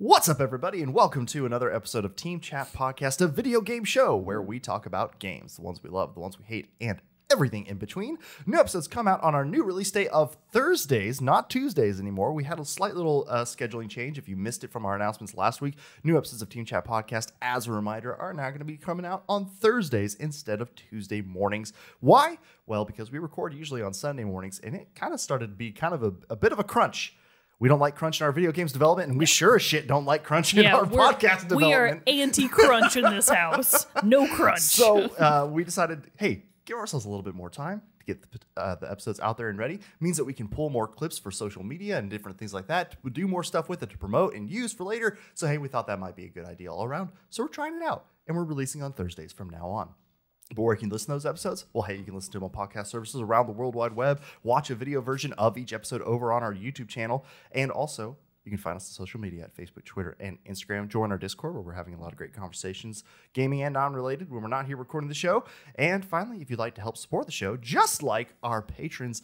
What's up, everybody, and welcome to another episode of Team Chat Podcast, a video game show where we talk about games, the ones we love, the ones we hate, and everything in between. New episodes come out on our new release day of Thursdays, not Tuesdays anymore. We had a slight little scheduling change. If you missed it from our announcements last week, new episodes of Team Chat Podcast, as a reminder, are now going to be coming out on Thursdays instead of Tuesday mornings. Why? Well, because we record usually on Sunday mornings, and it kind of started to be kind of a bit of a crunch. We don't like crunch in our video games development, and we sure as shit don't like crunch in our podcast development. We are anti-crunch in this house. No crunch. So we decided, hey, give ourselves a little bit more time to get the episodes out there and ready. It means that we can pull more clips for social media and different things like that. We'll do more stuff with it to promote and use for later. So, hey, we thought that might be a good idea all around. So we're trying it out, and we're releasing on Thursdays from now on. But where you can listen to those episodes? Well, hey, you can listen to them on podcast services around the World Wide Web, watch a video version of each episode over on our YouTube channel, and also you can find us on social media at Facebook, Twitter, and Instagram. Join our Discord where we're having a lot of great conversations, gaming and non-related, when we're not here recording the show. And finally, if you'd like to help support the show, just like our patrons,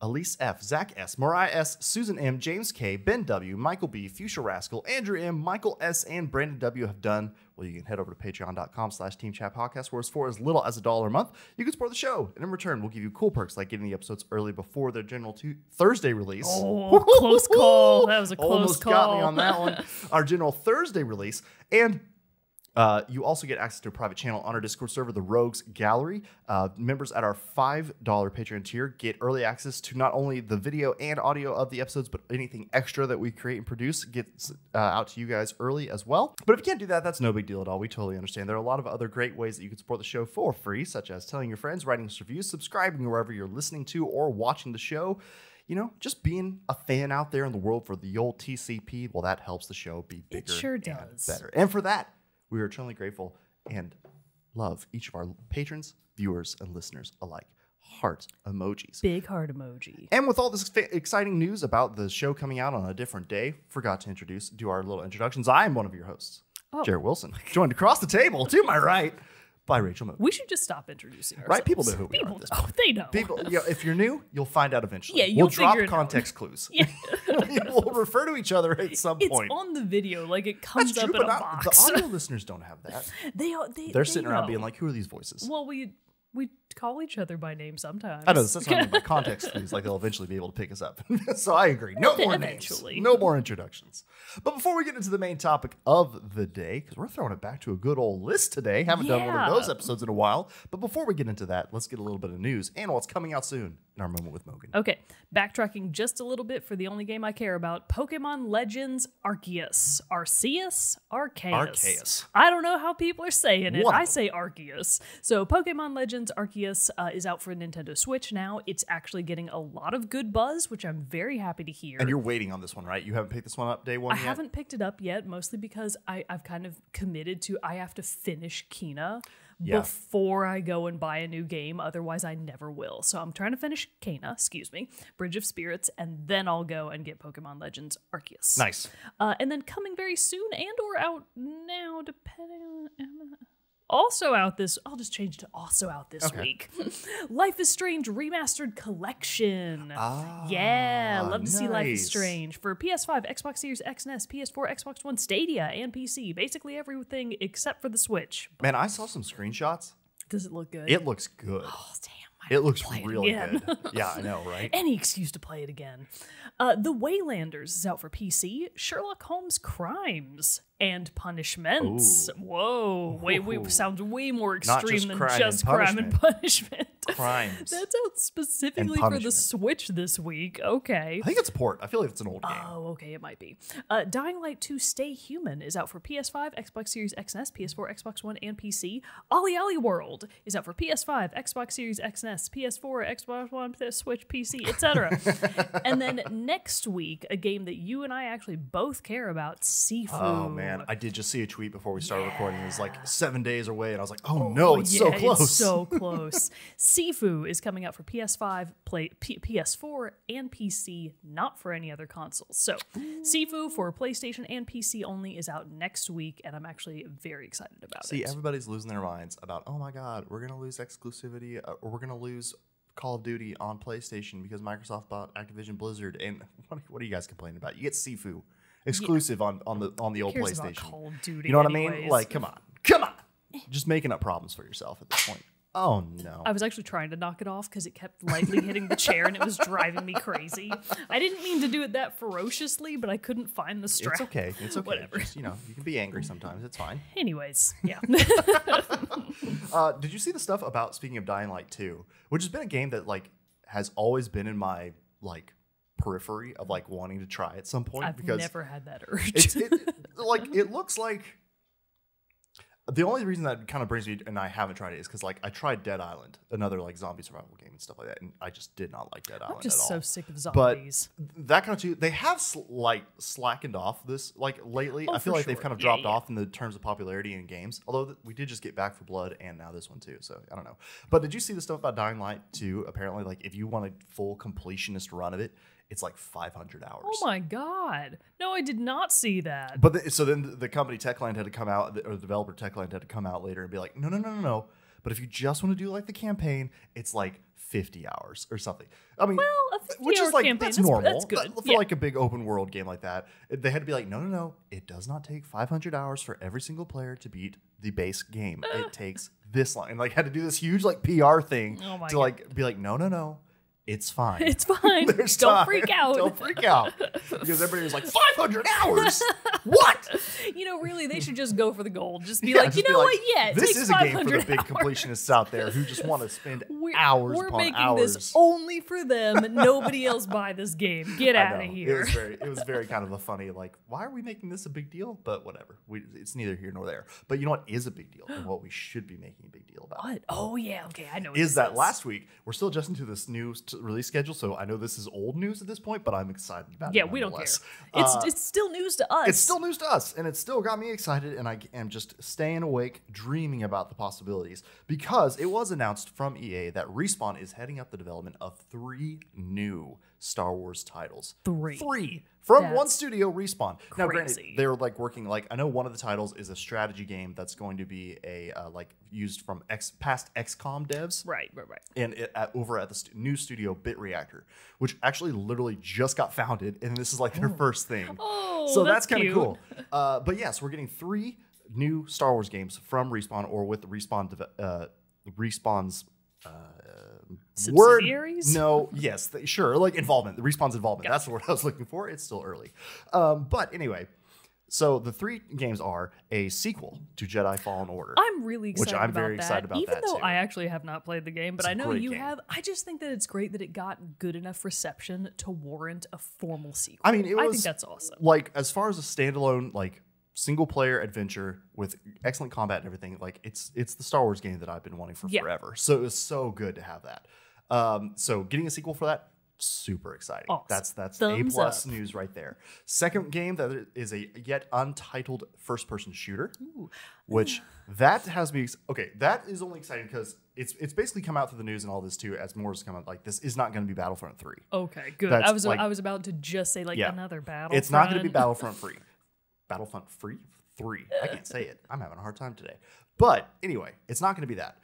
Elise F., Zach S., Mariah S., Susan M., James K., Ben W., Michael B., Fuchsia Rascal, Andrew M., Michael S., and Brandon W. have done, well, you can head over to patreon.com/teamchatpodcast, where for as little as $1 a month, you can support the show. And in return, we'll give you cool perks like getting the episodes early before their general Thursday release. Oh, close call. That was a close Almost call. Got me on that one. Our general Thursday release. And you also get access to a private channel on our Discord server, the Rogues Gallery. Members at our $5 Patreon tier get early access to not only the video and audio of the episodes, but anything extra that we create and produce gets out to you guys early as well. But if you can't do that, that's no big deal at all. We totally understand. There are a lot of other great ways that you can support the show for free, such as telling your friends, writing us reviews, subscribing wherever you're listening to or watching the show. You know, just being a fan out there in the world for the old TCP, well, that helps the show be bigger. It sure and does. better. And for that, we are eternally grateful and love each of our patrons, viewers, and listeners alike. Heart emojis. Big heart emoji. And with all this exciting news about the show coming out on a different day, forgot to do our little introductions. I am one of your hosts, Jared Wilson, joined across the table to my right by Rachel Mogan. We should just stop introducing ourselves. Right? People know who we are. Oh, they know. People, if you're new, you'll find out eventually. Yeah, you'll we'll drop figure it context clues. Yeah. We'll refer to each other at some point. It's on the video, like it comes That's up true, in a but box. the audio listeners don't have that. They're sitting around being like, who are these voices? Well, we call each other by name sometimes. I know, that's what I mean by context clues. Like, they'll eventually be able to pick us up. So I agree. No more names. No more introductions. But before we get into the main topic of the day, because we're throwing it back to a good old list today. Haven't done one of those episodes in a while. But before we get into that, let's get a little bit of news and what's coming out soon in our Moment with Mogan. Okay, backtracking just a little bit for the only game I care about, Pokemon Legends Arceus. Arceus? Arceus. I don't know how people are saying it. I say Arceus. So Pokemon Legends Arceus is out for Nintendo Switch now. It's actually getting a lot of good buzz, which I'm very happy to hear. And you're waiting on this one, right? You haven't picked this one up day one yet? I haven't picked it up yet, mostly because I've kind of committed to, I have to finish Kena before I go and buy a new game. Otherwise, I never will. So I'm trying to finish Kena, Bridge of Spirits, and then I'll go and get Pokemon Legends Arceus. Nice. And then coming very soon and or out now, depending on... Also out this, I'll just change to also out this week. Life is Strange Remastered Collection. Love to see Life is Strange for PS5, Xbox Series X and S, PS4, Xbox One, Stadia, and PC. Basically everything except for the Switch. Man, I saw some screenshots. Does it look good? It looks good. Oh, damn. It looks really good. Yeah, I know, right? Any excuse to play it again. The Waylanders is out for PC. Sherlock Holmes Crimes and Punishments. Ooh. Whoa. Wait, sounds way more extreme than just crime and punishment. Crimes. That's out specifically for the Switch this week. Okay. I think it's a port. I feel like it's an old game. Oh, okay, it might be. Dying Light 2 Stay Human is out for PS5, Xbox Series X and S, PS4, Xbox One, and PC. Ollie Ollie World is out for PS5, Xbox Series X and S, PS4, Xbox One, Switch, PC, etc. And then next week, a game that you and I actually both care about, Sifu. Oh, man. I did just see a tweet before we started recording. It was like 7 days away, and I was like, oh no, it's so close. It's so close. Sifu is coming out for PS5, PS4, and PC, not for any other consoles. So, Sifu for PlayStation and PC only is out next week, and I'm actually very excited about it. See, everybody's losing their minds about, oh my god, we're going to lose exclusivity, or we're going to lose Call of Duty on PlayStation because Microsoft bought Activision Blizzard. And what are you guys complaining about? You get Sifu exclusive on the old Cares about PlayStation. Call of Duty, You know what I anyways. mean? Like, come on, just making up problems for yourself at this point. Oh no. I was actually trying to knock it off because it kept lightly hitting the chair and it was driving me crazy. I didn't mean to do it that ferociously, but I couldn't find the strap. It's okay. It's okay. Whatever. Just, you can be angry sometimes. It's fine. Anyways, yeah. Did you see the stuff about, speaking of Dying Light 2, which has been a game that like has always been in my like periphery of like wanting to try at some point? I've never had that urge. It looks like the only reason that kind of brings me, and I haven't tried it, is because like I tried Dead Island, another like zombie survival game and stuff like that, and I just did not like Dead Island I'm just at so all. sick of zombies. But that kind of too, they have slackened off this like lately. I feel like they've kind of dropped off in the terms of popularity in games. Although we did just get Back 4 Blood and now this one too, so I don't know. But did you see the stuff about Dying Light 2? Apparently, like if you want a full completionist run of it, it's like 500 hours. Oh my god! No, I did not see that. But so then the company Techland had to come out, or the developer Techland had to come out later and be like, no. But if you just want to do like the campaign, it's like 50 hours or something. I mean, Well, a 50 which is like campaign, that's normal. That's good. For like a big open world game like that, they had to be like, no. It does not take 500 hours for every single player to beat the base game. It takes this long, and like had to do this huge like PR thing Oh my to God. like be like, no. It's fine. It's fine. There's Don't time. freak out. Don't freak out. Because everybody was like, 500 hours? What? Really, they should just go for the gold. Just be Yeah, like, just be what? Yeah, it this takes is a game for the 500 big hours. completionists out there who just want to spend hours We're upon making hours. this only for them. Nobody else buy this game. Get I out of know. here. It was very kind of a funny, like, why are we making this a big deal? But whatever. It's neither here nor there. But you know what is a big deal, and what we should be making a big deal about? What? Oh yeah, okay, I know. What Is this that last week, we're still adjusting to this new release schedule, so I know this is old news at this point, but I'm excited about it. Yeah, we don't care. nonetheless. It's still news to us. It's still news to us, and it still got me excited, and I am just staying awake, dreaming about the possibilities, because it was announced from EA that Respawn is heading up the development of 3 new Star Wars titles. 3. From That's one studio, Respawn. Now, granted, crazy. they're like working, like, I know one of the titles is a strategy game that's going to be a like used from past XCOM devs. Right. And over at the new studio Bit Reactor, which actually literally just got founded, and this is like their first thing. Oh, so that's kind of cute. cool. But yes, we're getting 3 new Star Wars games from Respawn, or with the Respawn's Subsidiaries? No, yes, sure, like involvement. The Respawn's involvement. That's the word I was looking for. It's still early, but anyway. So the 3 games are a sequel to Jedi Fallen Order. I'm really excited I'm about very that. excited about Even that, though too. I actually have not played the game, but It's a I know great you game. have. I just think that it's great that it got good enough reception to warrant a formal sequel. I mean, I was think that's awesome. Like, as far as a standalone, like, single player adventure with excellent combat and everything, like, it's the Star Wars game that I've been wanting for forever. So it was so good to have that. So getting a sequel for that, super exciting. Awesome. That's Thumbs A+ up. news right there. Second game that is a yet untitled first person shooter, which that has me okay. That is only exciting because it's basically come out through the news and all this too, as more has come out. Like, this is not going to be Battlefront 3. Okay, good. That's I was about to just say another battle. It's not going to be Battlefront 3. Battlefront 3? I can't say it. I'm having a hard time today. But anyway, it's not going to be that.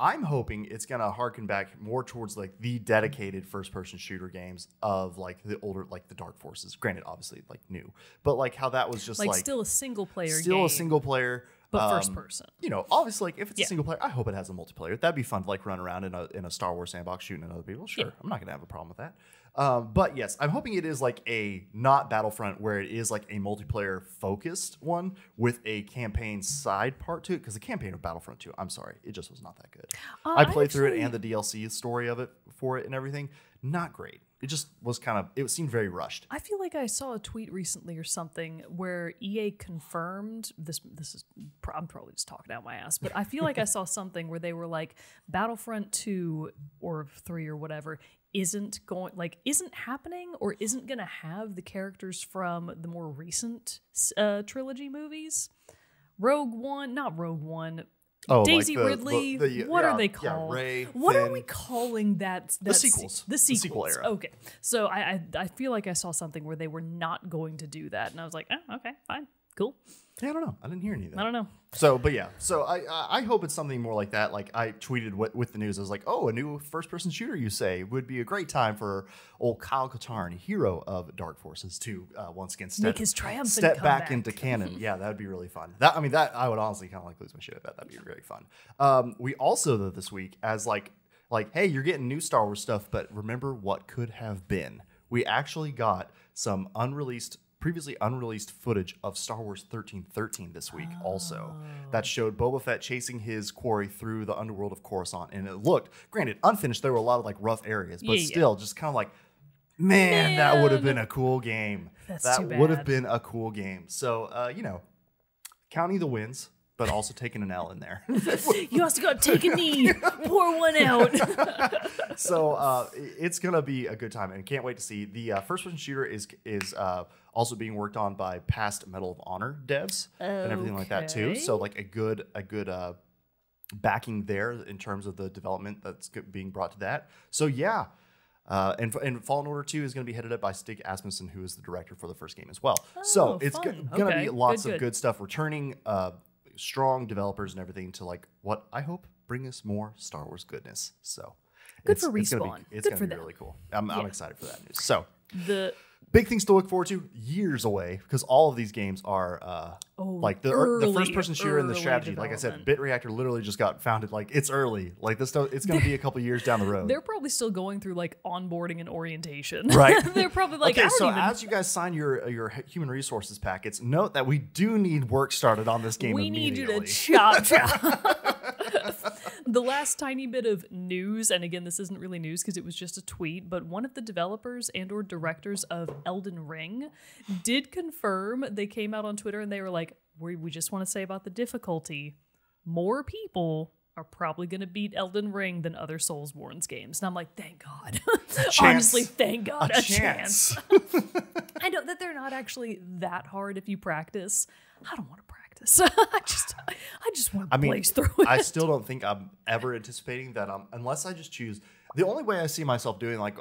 I'm hoping it's going to harken back more towards like the dedicated first-person shooter games of like the older, like the Dark Forces. Granted, obviously like new, but like how that was just like still a single player game. still a single player. But first person. You know, obviously, like if it's a single player, I hope it has a multiplayer. That'd be fun to like run around in a Star Wars sandbox shooting at other people. Sure, Yeah. I'm not gonna have a problem with that. But yes, I'm hoping it is like a not Battlefront where it is like a multiplayer focused one with a campaign side part to it. Because the campaign of Battlefront 2, I'm sorry, it just was not that good. I played through it and the DLC story of it for it and everything. Not great. It just was it seemed very rushed. I feel like I saw a tweet recently or something where EA confirmed this is I'm probably just talking out my ass, but I feel like I saw something where they were like Battlefront 2 or 3 or whatever isn't happening or isn't going to have the characters from the more recent trilogy movies. Rogue One, not Rogue One. Oh, Daisy like Ridley. What are they yeah, called? Rey, what are Finn. we calling that? The sequels. The The sequels. sequel era. Okay. So I feel like I saw something where they were not going to do that, and I was like, oh, okay, fine, cool. Yeah, I don't know. I didn't hear any of that. I don't know. So, but yeah. So I hope it's something more like that. Like I tweeted with the news. I was like, oh, a new first-person shooter, you say, would be a great time for old Kyle Katarn, hero of Dark Forces, to once again Make his triumphant step back comeback. into canon. Yeah, that would be really fun. That I would honestly kind of like lose my shit at that. That'd be really fun. We also, though, this week, as like, hey, you're getting new Star Wars stuff, but remember what could have been. We actually got some previously unreleased footage of Star Wars 1313 this week also that showed Boba Fett chasing his quarry through the underworld of Coruscant, and it looked, granted, unfinished. There were a lot of like rough areas, but still just kind of like, man, that would have been a cool game. That would have been a cool game. So, counting the wins, but also taking an L in there. You also got to take a knee, pour one out. So it's gonna be a good time, and can't wait to see. The first-person shooter is also being worked on by past Medal of Honor devs and everything like that too. So like a good backing there in terms of the development that's being brought to that. So yeah. And Fallen Order 2 is going to be headed up by Stig Asmussen, who is the director for the first game as well. So it's going to be lots of good stuff. Returning strong developers and everything to like what I hope bring us more Star Wars goodness. So good for Respawn. It's going to be really cool. I'm excited for that news. So the big things to look forward to years away, because all of these games are like the first person shooter and the strategy. Like I said, Bit Reactor literally just got founded. Like it's early. Like this stuff, it's going to be a couple years down the road. They're probably still going through like onboarding and orientation. Right. They're probably like, okay, so as you guys sign your human resources packets, note that we do need work started on this game immediately. We need you to chop. The last tiny bit of news, and again, this isn't really news because it was just a tweet, but one of the developers and or directors of Elden Ring did confirm. They came out on Twitter and they were like, we just want to say about the difficulty, more people are probably going to beat Elden Ring than other Soulsborne's games. And I'm like, thank God. Honestly, thank God. A chance. I know that they're not actually that hard if you practice. I don't want to practice. I just want to blaze through it. I still don't think I'm ever anticipating that. Unless I just choose. The only way I see myself doing like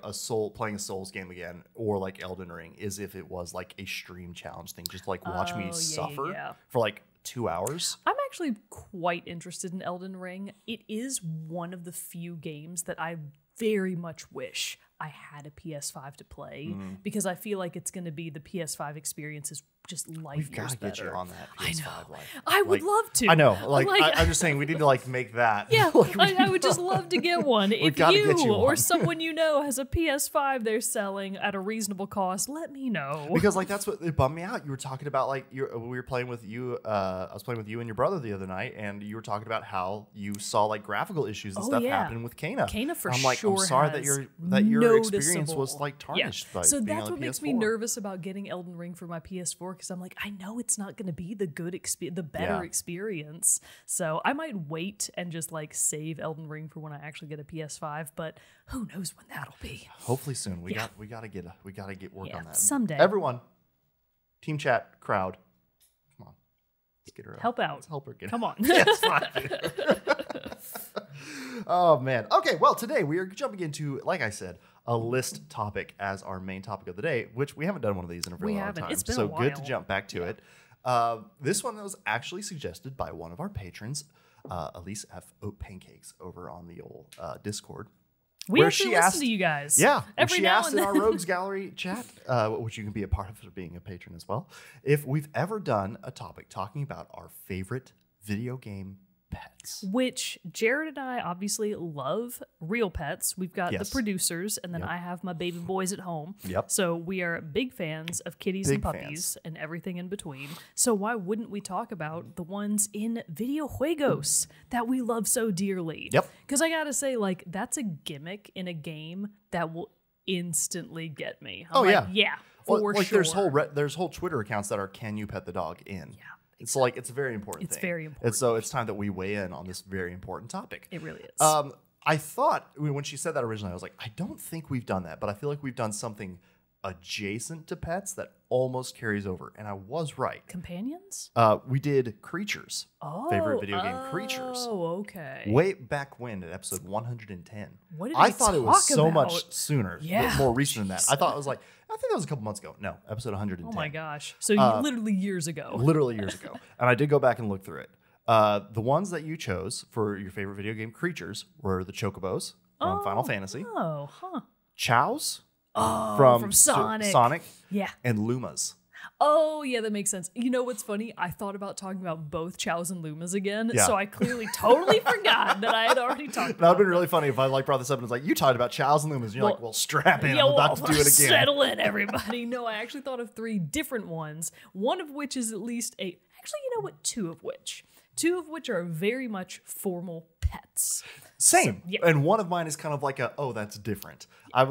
playing a Souls game again, or like Elden Ring, is if it was like a stream challenge thing. Just like watch me suffer for like 2 hours. I'm actually quite interested in Elden Ring. It is one of the few games that I very much wish I had a PS5 to play, because I feel like it's going to be the PS5 experience is just life years better. We've got to get you on that PS5 life. I would love to. I know. I'm just saying we need to like make that. Yeah, I would just love to get one. If you or someone you know has a PS5 they're selling at a reasonable cost, let me know. Because like that's what it bummed me out. You were talking about like we were playing with you. I was playing with you and your brother the other night, and you were talking about how you saw like graphical issues and stuff happening with Kana. Kana for I'm like, I'm sorry that your experience was like tarnished by so being that's on what the makes PS4. me nervous about getting Elden Ring for my PS4, because I'm like, I know it's not going to be the better experience. So I might wait and just like save Elden Ring for when I actually get a PS5, but who knows when that'll be. Hopefully soon. We got to get work on that someday. Everyone, team chat, crowd, come on, let's get her out. Help out. Let's help her get come on. Yes, fine. Oh man. Okay, well today we are jumping into, like I said, a list topic as our main topic of the day, which we haven't done one of these in a very long time. It's been so a while. Good to jump back to it. This one was actually suggested by one of our patrons, Elise F. OatPancakes, over on the old Discord. We actually listen to you guys. Yeah. Every she now asked and in then. our Rogues Gallery chat, which you can be a part of for being a patron as well, if we've ever done a topic talking about our favorite video game pets. Which Jared and I obviously love real pets. We've got the producers, and then I have my baby boys at home. Yep. So we are big fans of kitties and puppies and everything in between. So why wouldn't we talk about the ones in videojuegos that we love so dearly? Yep. Because I gotta say, like, that's a gimmick in a game that will instantly get me. I'm like, yeah, for sure. There's whole Twitter accounts that are "Can you pet the dog?" in. Yeah. It's like, it's a very important thing. It's very important. And so it's time that we weigh in on this very important topic. It really is. I thought, when she said that originally, I was like, I don't think we've done that, but I feel like we've done something adjacent to pets that almost carries over. And I was right. Companions? We did creatures. Favorite video game creatures. Oh, okay. Way back when at episode 110. What did I we thought it was talk so about? much sooner. Yeah. More recent than that. I thought it was like, I think that was a couple months ago. No, episode 110. Oh my gosh. So literally years ago. Literally years ago. And I did go back and look through it. The ones that you chose for your favorite video game creatures were the Chocobos from Final Fantasy. Oh, huh. Chows from Sonic. Yeah. And Lumas. Oh, yeah, that makes sense. You know what's funny? I thought about talking about both Chows and Lumas again, Yeah. so I clearly totally forgot that I had already talked about That would have been really funny if I brought this up and was like, you taled about Chows and Lumas. And you're like, well, strap in. I'm about to do it again. Settle in, everybody. No, I actually thought of 3 different ones, one of which is at least actually, you know what? 2 of which. 2 of which are very much formal pets. Same. So, yeah. And one of mine is kind of like that's different. I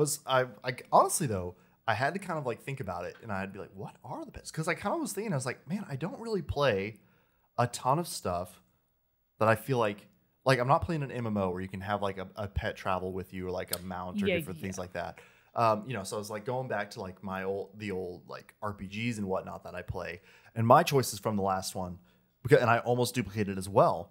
honestly though, I had to kind of like think about it and I'd be like, what are the pets? Because I kind of was thinking, I was like, man, I don't really play a ton of stuff that I feel like I'm not playing an MMO where you can have like a pet travel with you or like a mount or different things like that. So I was like going back to like the old like RPGs and whatnot that I play. And my choices from the last one, and I almost duplicated as well,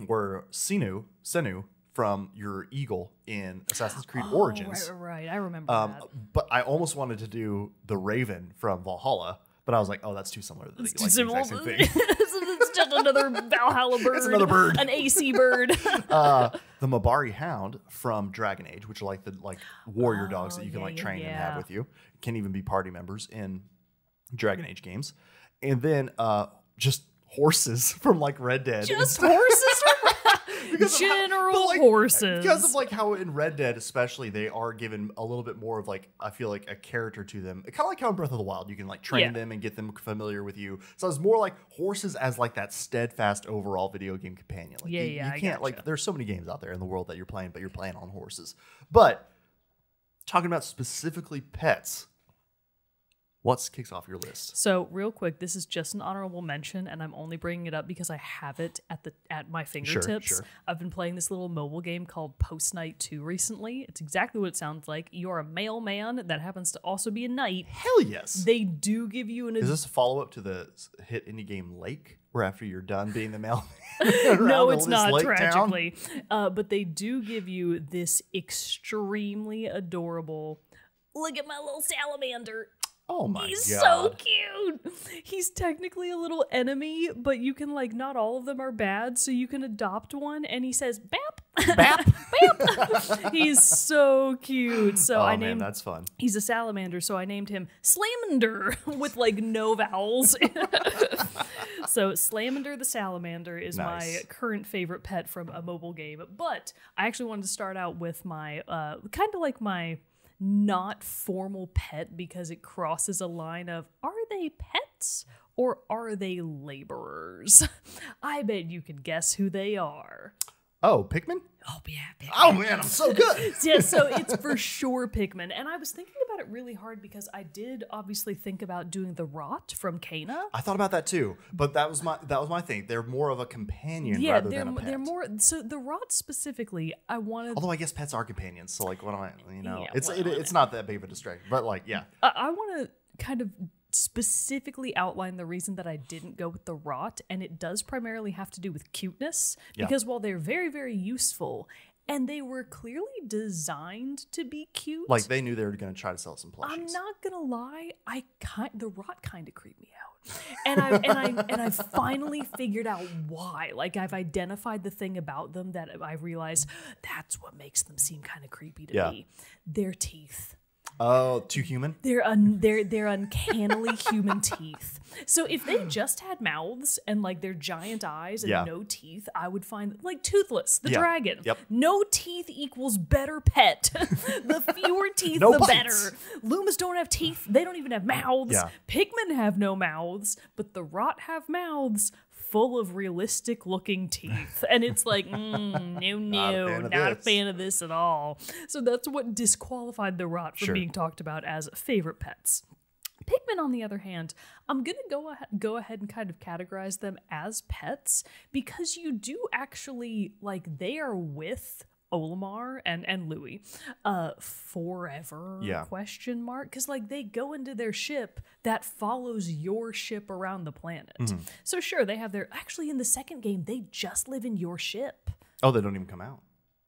were Senu from your eagle in Assassin's Creed Origins. Right. I remember that. But I almost wanted to do the Raven from Valhalla, but I was like, that's too similar. It's like too similar. The exact same thing. It's just another Valhalla bird. It's another bird. An AC bird. The Mabari Hound from Dragon Age, which are like the warrior dogs that you can train and have with you. Can even be party members in Dragon Age games. And then just horses from like Red Dead. Just horses from horses. Because of like how in Red Dead especially they are given a little bit more of like, I feel like a character to them. Kind of like how in Breath of the Wild you can like train them and get them familiar with you. So it's more like horses as like that steadfast overall video game companion. Like you can't like, there's so many games out there in the world that you're playing, but you're playing on horses. But talking about specifically pets, what kicks off your list? So real quick, this is just an honorable mention, and I'm only bringing it up because I have it at my fingertips. Sure. I've been playing this little mobile game called Post Night 2 recently. It's exactly what it sounds like. You're a mailman that happens to also be a knight. Hell yes. They do give you an... Is this a follow-up to the hit indie game Lake, where after you're done being the mailman? No, it's not, tragically. But they do give you this extremely adorable... Look at my little salamander. Oh my God. He's so cute. He's technically a little enemy, but you can not all of them are bad, so you can adopt one, and he says, "Bap." Bap. Bap. He's so cute. So man, that's fun. He's a salamander, so I named him Slamander with no vowels. So Slamander the salamander is my current favorite pet from a mobile game. But I actually wanted to start out with my kind of like my not formal pet, because it crosses a line of, are they pets or are they laborers? I bet you can guess who they are. Oh, Pikmin? Oh, yeah, Pikmin. Oh, man, I'm so good. Yeah, so it's for sure Pikmin. And I was thinking about it really hard because I did obviously think about doing the Rot from Cana. I thought about that too, but that was my thing. They're more of a companion rather than a pet. They're more, so the Rot specifically, I wanted... Although I guess pets are companions, so what am I, Yeah, it's not that big of a distraction, but I want to kind of specifically outline the reason that I didn't go with the Rot, and it does primarily have to do with cuteness, because while they're very, very useful, and they were clearly designed to be cute, they knew they were going to try to sell some plushies. I'm not gonna lie, the Rot kind of creeped me out, and I finally figured out why. I've identified the thing about them that I realized that's what makes them seem kind of creepy to me. Their teeth. Oh, too human? They're uncannily human teeth. So if they just had mouths and their giant eyes and no teeth, I would find Toothless, the dragon. Yep. No teeth equals better pet. The fewer teeth, no the bites. better. Lumas don't have teeth. They don't even have mouths. Yeah. Pikmin have no mouths, but the Rot have mouths full of realistic looking teeth, and it's not a fan of this at all. So that's what disqualified the Rot from being talked about as favorite pets. Pikmin, on the other hand, I'm gonna go ahead and kind of categorize them as pets, because you do actually they are with Olimar and Louis forever question mark, because like they go into their ship that follows your ship around the planet. So sure, they have their actually in the second game they just live in your ship. Oh, they don't even come out.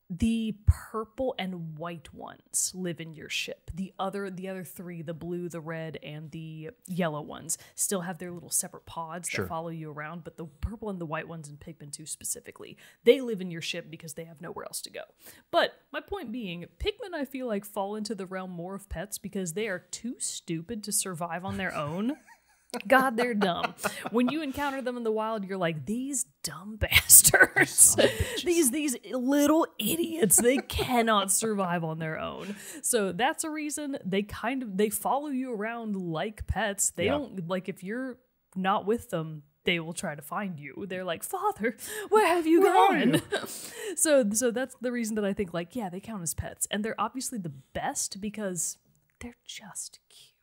The purple and white ones live in your ship. The other three, the blue, the red, and the yellow ones, still have their little separate pods that follow you around. But the purple and the white ones in Pikmin 2 specifically, they live in your ship because they have nowhere else to go. But my point being, Pikmin, I feel like, fall into the realm more of pets because they are too stupid to survive on their own. God, they're dumb. When you encounter them in the wild, you're like, these dumb bastards. These little idiots. They cannot survive on their own. So that's a reason they follow you around like pets. They don't, like, if you're not with them, they will try to find you. They're like, Father, where have you gone? So that's the reason that I think, like, yeah, they count as pets. And they're obviously the best because they're just cute.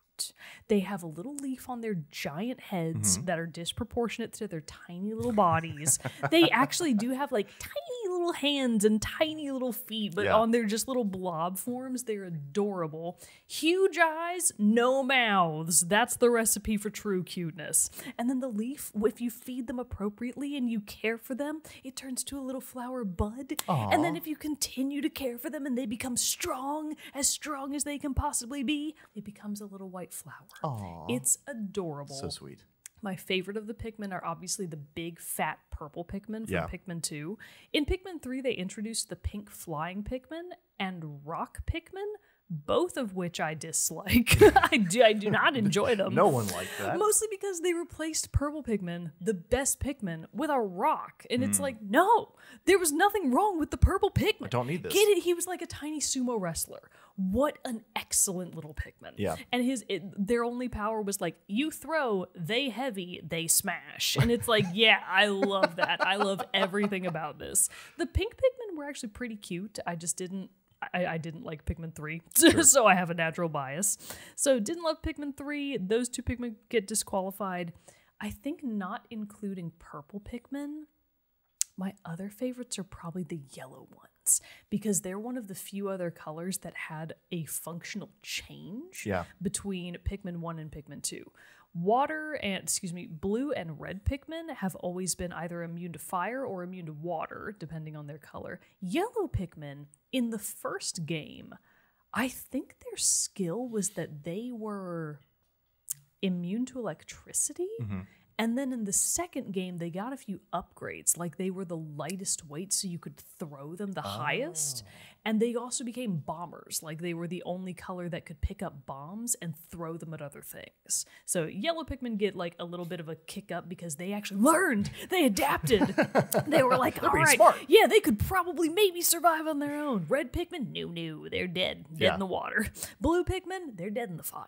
They have a little leaf on their giant heads that are disproportionate to their tiny little bodies. They actually do have like tiny little hands and tiny little feet, but on their just little blob forms, they're adorable. Huge eyes, no mouths. That's the recipe for true cuteness. And then the leaf, if you feed them appropriately and you care for them, it turns to a little flower bud. Aww. And then if you continue to care for them and they become strong as they can possibly be, it becomes a little white flower. Aww. It's adorable. So sweet. My favorite of the Pikmin are obviously the big fat purple Pikmin from Pikmin 2. In Pikmin 3, they introduced the pink flying Pikmin and rock Pikmin, both of which I dislike. I do not enjoy them. No one liked that. Mostly because they replaced purple Pikmin, the best Pikmin, with a rock. And it's like, no, there was nothing wrong with the purple Pikmin. I don't need this. Get it? He was like a tiny sumo wrestler. What an excellent little Pikmin. Yeah. And their only power was like, you throw, they heavy, they smash. And it's like, yeah, I love that. I love everything about this. The pink Pikmin were actually pretty cute. I just didn't like Pikmin 3, so I have a natural bias. So didn't love Pikmin 3. Those two Pikmin get disqualified. I think not including purple Pikmin. My other favorites are probably the yellow ones because they're one of the few other colors that had a functional change between Pikmin 1 and Pikmin 2. Blue and red Pikmin have always been either immune to fire or immune to water, depending on their color. Yellow Pikmin, in the first game, I think their skill was that they were immune to electricity. And then in the second game, they got a few upgrades, like they were the lightest weight, so you could throw them the highest. And they also became bombers, like they were the only color that could pick up bombs and throw them at other things. So yellow Pikmin get like a little bit of a kick up because they actually learned, they adapted. They were like, all right, smart. Yeah, they could probably maybe survive on their own. Red Pikmin, no, they're dead in the water. Blue Pikmin, they're dead in the fire.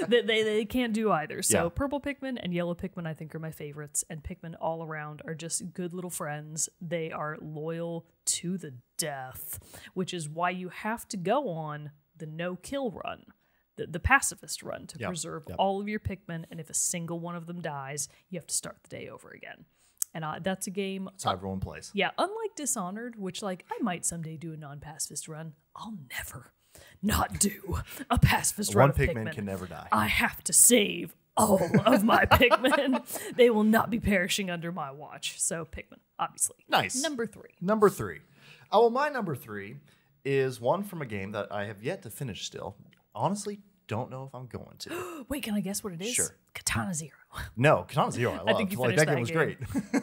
they can't do either. So purple Pikmin and yellow Pikmin, I think, are my favorites. And Pikmin all around are just good little friends. They are loyal to the death, which is why you have to go on the no-kill run, the pacifist run, to preserve all of your Pikmin. And if a single one of them dies, you have to start the day over again. And that's a game. That's how everyone plays. Yeah, unlike Dishonored, which like I might someday do a non-pacifist run, I'll never not do a pacifist run. One Pikmin can never die. I have to save all of my Pikmin. They will not be perishing under my watch. So Pikmin, obviously. Nice. Number 3. Number 3. Oh, well, my number 3 is one from a game that I have yet to finish still. Honestly, don't know if I'm going to. Wait, can I guess what it is? Sure. Katana Zero. No, Katana Zero I loved. I think you finished that game was great.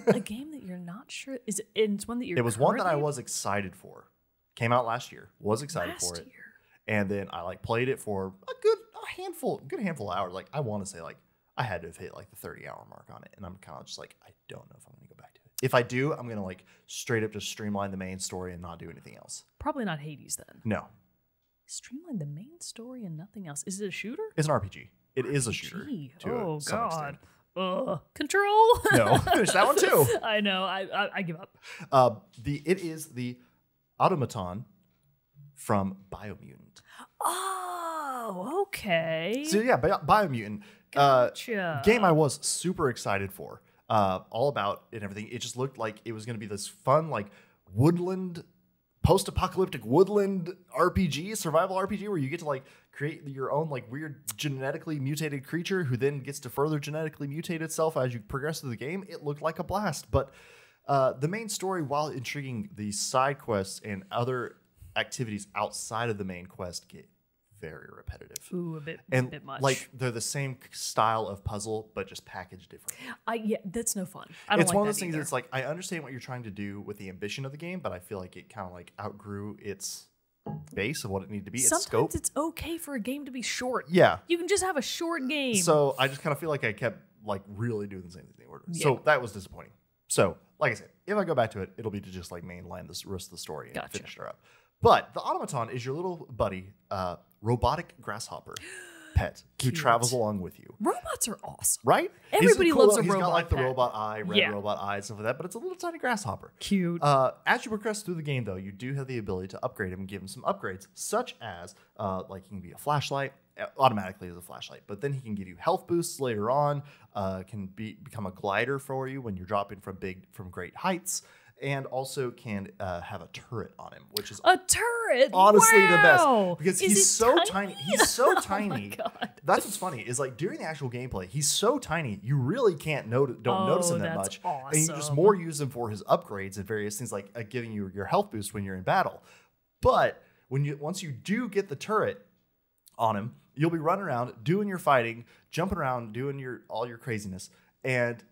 A game that you're not sure is it? It's one that you're. It was one that I was excited for. Came out last year. Was excited for it. Year. And then I like played it for a good handful of hours. Like I want to say like I had to have hit like the 30-hour mark on it, and I'm kind of just like I don't know if I'm going to go back to it. If I do, I'm going to like straight up just streamline the main story and not do anything else. Probably not Hades then. No. Streamline the main story and nothing else. Is it a shooter? It's an RPG. It is a shooter. Oh God. Control. No, finish that one too. I know. I give up. It is the automaton from Biomutant. Oh, okay. So yeah, Biomutant. Gotcha. Game I was super excited for. All about it and everything. It just looked like it was going to be this fun, like woodland post-apocalyptic woodland RPG, survival RPG, where you get to like create your own like weird genetically mutated creature who then gets to further genetically mutate itself as you progress through the game. It looked like a blast. But the main story, while intriguing, the side quests and other activities outside of the main quest get very repetitive. Ooh, a bit much. Like they're the same style of puzzle, but just packaged differently. Yeah, that's no fun. I don't It's like one of that those things. either. It's like I understand what you're trying to do with the ambition of the game, but I feel like it kind of like outgrew its base of what it needed to be. Sometimes its scope. it's okay for a game to be short. Yeah. You can just have a short game. So I just kind of feel like I kept like really doing the same thing. Yeah. So that was disappointing. So like I said, if I go back to it, it'll be to just like mainline the rest of the story and finish her up. But the automaton is your little buddy, robotic grasshopper pet who travels along with you. Robots are awesome. Right? Everybody loves a He's robot got like the pet. robot eye, red robot eye, and stuff like that, but it's a little tiny grasshopper. Cute. As you progress through the game, though, you do have the ability to upgrade him and give him some upgrades, such as like he can be a flashlight, automatically as a flashlight, but then he can give you health boosts later on, can become a glider for you when you're dropping from great heights, and also can have a turret on him, which is a turret. honestly the best because Is he's he so tiny. He's so Oh tiny. my God. That's what's funny is like during the actual gameplay, he's so tiny you really can't don't notice him that that's much, and you just awesome. more use him for his upgrades and various things like giving you your health boost when you're in battle. But once you do get the turret on him, you'll be running around doing your fighting, jumping around, doing all your craziness, and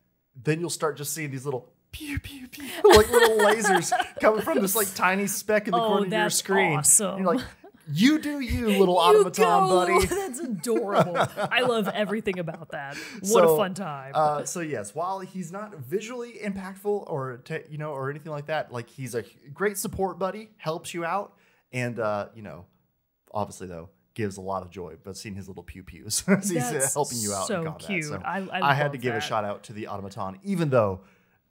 then you'll start just seeing these little pew pew pew like little lasers coming from this like tiny speck in the corner of your screen. Awesome. And you're like, you do you, little automaton buddy. That's adorable. I love everything about that. What a fun time. So yes, while he's not visually impactful or or anything like that, like he's a great support buddy, helps you out, and obviously though gives a lot of joy. But seeing his little pew pews, he's helping you out in combat. Cute. So I had love to give a that. shout out to the automaton, even though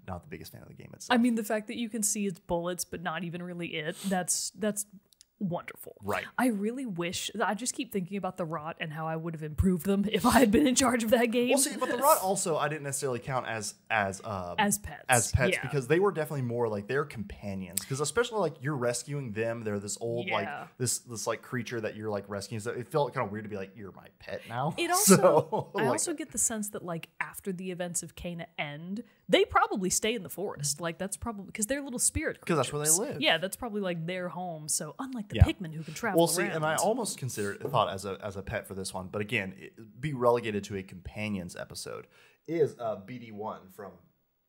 not the biggest fan of the game itself. I mean, the fact that you can see its bullets, but not even really it, that's wonderful. Right. I really wish, I just keep thinking about the Rot and how I would have improved them if I had been in charge of that game. Well, see, but the Rot also I didn't necessarily count as pets. Yeah. because they were definitely more like they're companions. Because especially like you're rescuing them, they're this old like this like creature that you're like rescuing. So it felt kind of weird to be like, you're my pet now. It also, so, I also get the sense that like after the events of Cana end, they probably stay in the forest. Like that's probably because they're little spirit creatures. Because that's where they live. Yeah, that's probably like their home. So unlike the Pikmin who can travel Well, see, around. and I almost thought as a pet for this one, but again, be relegated to a companions episode is BD1 from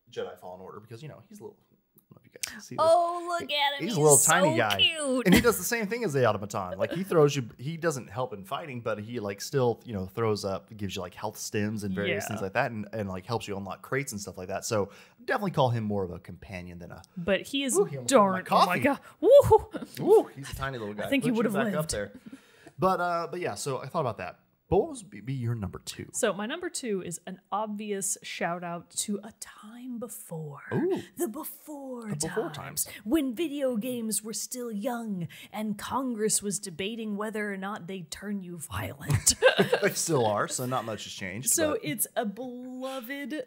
Jedi Fallen Order because he's a little. I don't know if you guys see this. Oh, look at him. He's a little tiny so guy, cute. and he does the same thing as the automaton. Like he throws you, he doesn't help in fighting, but he like still throws up, gives you like health stems and various things like that, and like helps you unlock crates and stuff like that. So definitely call him more of a companion than a. But he is He almost darn. spilled my Oh my god! coffee. Woo! Ooh, he's a tiny little guy. I think he Put would you have back up lived. there. But yeah, so I thought about that. But what would be your number 2? So my number 2 is an obvious shout out to a time before. Ooh. The before before times. When video games were still young and Congress was debating whether or not they'd turn you violent. They still are, so not much has changed. So but. it's a beloved,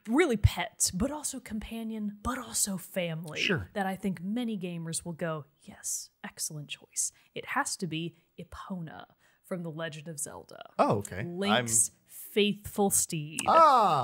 really pet, but also companion, but also family. Sure. That I think many gamers will go, yes, excellent choice. It has to be Epona from The Legend of Zelda. Oh, okay. Link's faithful steed.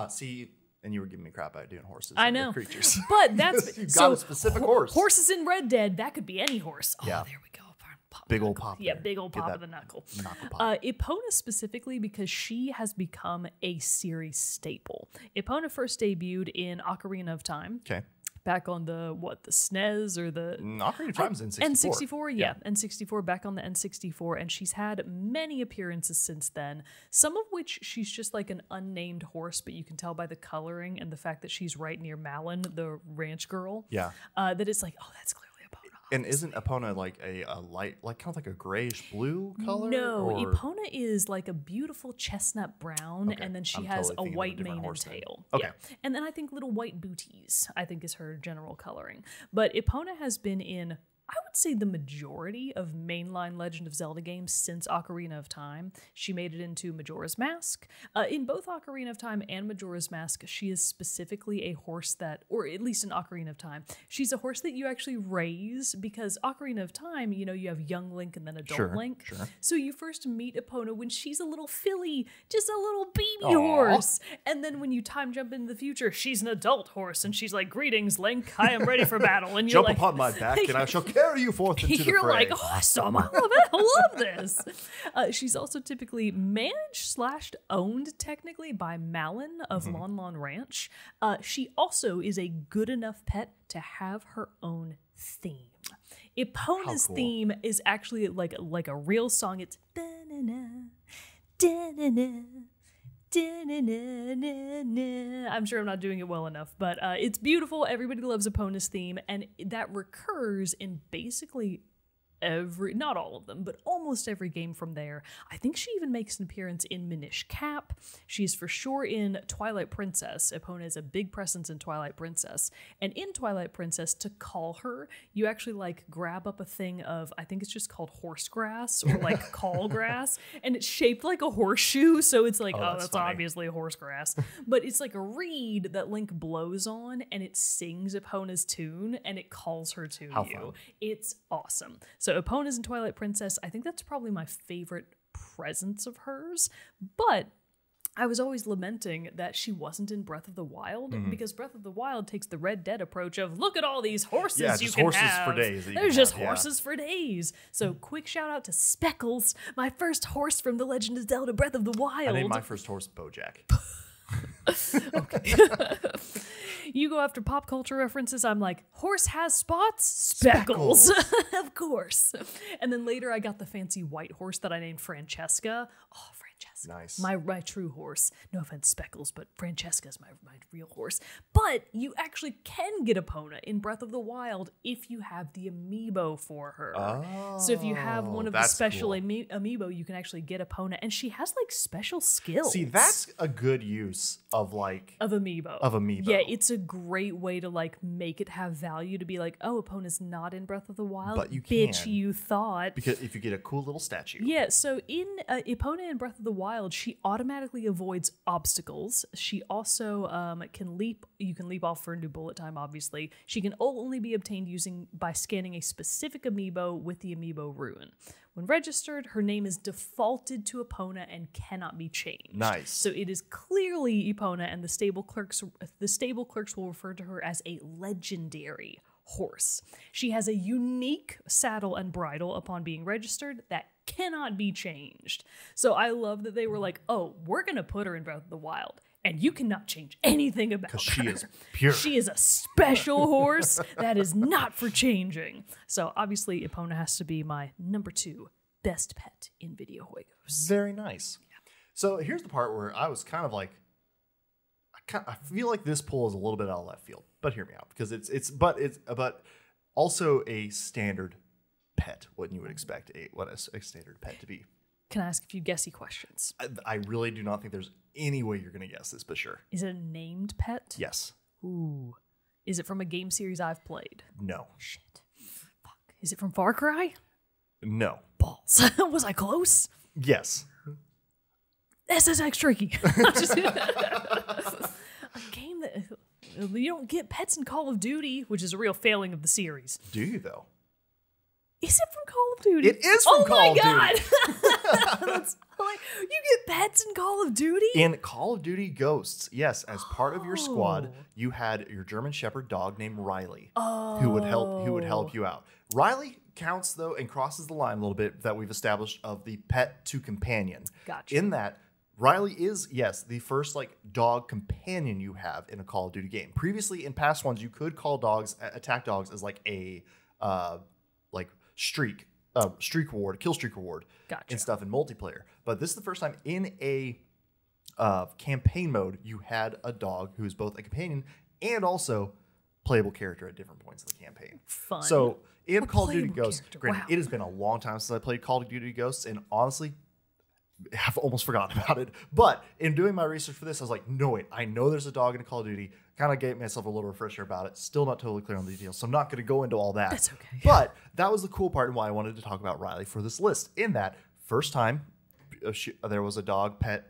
See, and you were giving me crap about doing horses. I and know. creatures. But that's You got a specific horse. Horses in Red Dead, that could be any horse. Oh, Yeah. there we go. Pop Big the old knuckle. pop Yeah, there. big old Get pop that of the knuckle. knuckle pop. Epona specifically because she has become a series staple. Epona first debuted in Ocarina of Time. Okay. Back on the SNES or the Ocarina of Time's N64. N64, yeah. N64, back on the N64, and she's had many appearances since then, some of which she's just like an unnamed horse, but you can tell by the coloring and the fact that she's right near Malin, the ranch girl, Yeah. that it's like, oh, that's clearly Epona. And isn't Epona like a light, like kind of like a grayish blue color? No, or? Epona is like a beautiful chestnut brown, Okay. and then she I'm has totally a thinking of a white different mane and horse then. tail. Okay. Yeah. And then I think little white booties, I think is her general coloring. But Epona has been in I would say the majority of mainline Legend of Zelda games since Ocarina of Time. She made it into Majora's Mask. In both Ocarina of Time and Majora's Mask, she is specifically a horse that, or at least in Ocarina of Time, she's a horse that you actually raise, because Ocarina of Time, you know, you have young Link and then adult Link. Sure. So you first meet Epona when she's a little filly, just a little baby horse. And then when you time jump into the future, she's an adult horse and she's like, "Greetings, Link, I am ready for battle." And you're Jump like, upon my back and I shall carry you forth into the fray. you're like, "Awesome, I love it, I love this." She's also typically managed/owned technically by Malin of Lon Lon Ranch. She also is a good enough pet to have her own theme. Epona's theme is actually like a real song. It's da-na-na, da-na-na, da-na-na-na-na. I'm sure I'm not doing it well enough, but it's beautiful. Everybody loves Epona's theme, and that recurs in basically not all of them, but almost every game from there. I think she even makes an appearance in Minish Cap. She's for sure in Twilight Princess. Epona is a big presence in Twilight Princess. And in Twilight Princess, to call her, you actually like grab up a thing of, I think it's just called horse grass or like call grass, and it's shaped like a horseshoe. So it's like, that's funny. Obviously a horse grass. But it's like a reed that Link blows on, and it sings Epona's tune, and it calls her to How you. fun. It's awesome. So Epona's in Twilight Princess. I think that's probably my favorite presence of hers. But I was always lamenting that she wasn't in Breath of the Wild, because Breath of the Wild takes the Red Dead approach of, look at all these horses you can horses have. for days. There's just horses for days. So quick shout out to Speckles, my first horse from The Legend of Zelda Breath of the Wild. I named my first horse Bojack. Okay. You go after pop culture references, I'm like, horse has spots? Speckles. Of course. And then later I got the fancy white horse that I named Francesca. Oh, Francesca. Nice. My true horse. No offense, Speckles, but Francesca's my real horse. But you actually can get Epona in Breath of the Wild if you have the amiibo for her. Oh, so if you have one of the special cool. amiibo, you can actually get Epona, and she has like special skills. See, that's a good use of amiibo. Yeah, it's a great way to like make it have value, to be like, oh, Epona's not in Breath of the Wild, but you bitch, can. you thought. Because if you get a cool little statue. Yeah, so in Epona in Breath of the Wild, she automatically avoids obstacles. She also can leap. You can leap off for a new bullet time, obviously. She can only be obtained by scanning a specific amiibo with the amiibo rune. When registered, her name is defaulted to Epona and cannot be changed. Nice. So it is clearly Epona, and the stable clerks will refer to her as a legendary horse. She has a unique saddle and bridle upon being registered that cannot be changed. So I love that they were like, oh, we're going to put her in Breath of the Wild, and you cannot change anything about her. Because she is pure. She is a special horse that is not for changing. So obviously Epona has to be my number 2 best pet in video juegos. Very nice. Yeah. So here's the part where I was kind of like, I feel like this pull is a little bit out of left field, but hear me out, because it's also a standard pet, what you would expect a standard pet to be. Can I ask a few guessy questions? I really do not think there's any way you're going to guess this, but sure. Is it a named pet? Yes. Ooh. Is it from a game series I've played? No. Shit. Fuck. Is it from Far Cry? No. Balls. Was I close? Yes. SSX Tricky. A game that you don't get pets in Call of Duty, which is a real failing of the series. Do you, though? Is it from Call of Duty? It is from Call of Duty. Oh my god! That's like, you get pets in Call of Duty? In Call of Duty Ghosts, yes, as part of your squad, you had your German Shepherd dog named Riley, who would help you out. Riley counts, though, and crosses the line a little bit that we've established of the pet to companion. Gotcha. In that, Riley is, yes, the first dog companion you have in a Call of Duty game. Previously, in past ones, you could call attack dogs as a streak reward, kill streak reward, and stuff in multiplayer. But this is the first time in a campaign mode you had a dog who is both a companion and also playable character at different points in the campaign. Fun. So in Call of Duty Ghosts, character. granted, Wow. it has been a long time since I played Call of Duty Ghosts, and honestly, have almost forgotten about it. But in doing my research for this, I was like, no, wait, I know there's a dog in Call of Duty. Kind of gave myself a little refresher about it. Still not totally clear on the details, so I'm not going to go into all that. That's okay. But that was the cool part and why I wanted to talk about Riley for this list. In that first time there was a dog pet